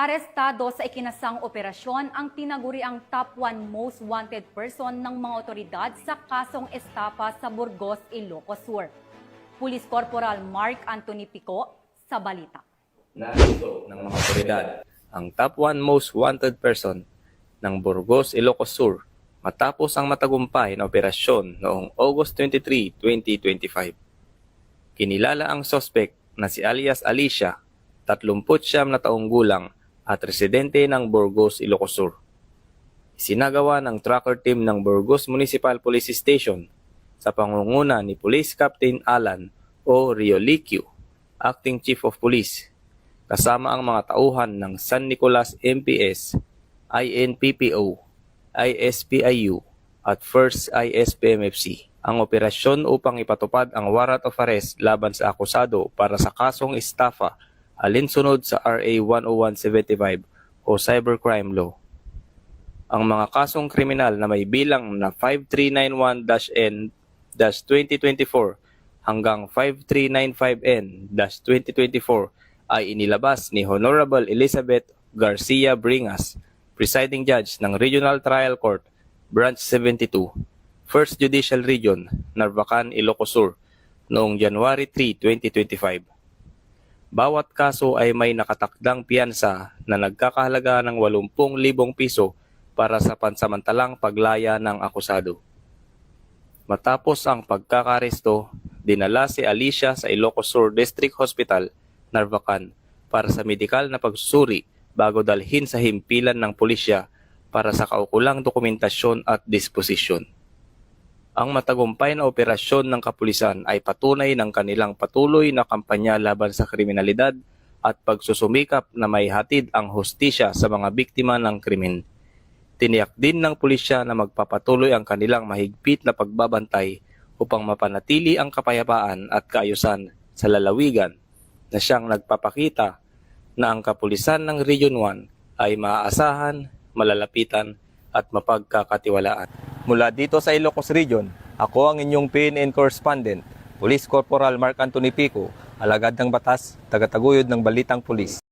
Arestado sa ikinasang operasyon ang tinaguriang top 1 most wanted person ng mga otoridad sa kasong estafa sa Burgos, Ilocos Sur. Police Corporal Mark Anthony Pico sa balita. Narito ng mga otoridad ang top 1 most wanted person ng Burgos, Ilocos Sur matapos ang matagumpay na operasyon noong August 23, 2025. Kinilala ang suspect na si alias Alicia, 39 na taong gulang at residente ng Burgos, Ilocos Sur. Isinagawa ng tracker team ng Burgos Municipal Police Station sa pangunguna ni Police Captain Alan O. Rioliquio, Acting Chief of Police, kasama ang mga tauhan ng San Nicolas MPS, INPPO, ISPIU at First ISPMFC ang operasyon upang ipatupad ang warrant of arrest laban sa akusado para sa kasong estafa alinsunod sa RA 10175 o Cybercrime Law. Ang mga kasong kriminal na may bilang na 5391-N-2024 hanggang 5395N-2024 ay inilabas ni Honorable Elizabeth Garcia Bringas, Presiding Judge ng Regional Trial Court, Branch 72, First Judicial Region, Narvacan, Ilocos Sur, noong January 3, 2025. Bawat kaso ay may nakatakdang piyansa na nagkakahalaga ng 80,000 piso para sa pansamantalang paglaya ng akusado. Matapos ang pagkakaresto, dinala si Alicia sa Ilocos Sur District Hospital, Narvacan para sa medikal na pagsusuri bago dalhin sa himpilan ng pulisya para sa kaukulang dokumentasyon at disposisyon. Ang matagumpay na operasyon ng kapulisan ay patunay ng kanilang patuloy na kampanya laban sa kriminalidad at pagsusumikap na may hatid ang hustisya sa mga biktima ng krimen. Tiniyak din ng pulisya na magpapatuloy ang kanilang mahigpit na pagbabantay upang mapanatili ang kapayapaan at kaayusan sa lalawigan na siyang nagpapakita na ang kapulisan ng Region 1 ay maaasahan, malalapitan at mapagkakatiwalaan. Mula dito sa Ilocos Region, ako ang inyong PNN correspondent, Police Corporal Mark Anthony Pico, alagad ng batas, tagataguyod ng Balitang Pulis.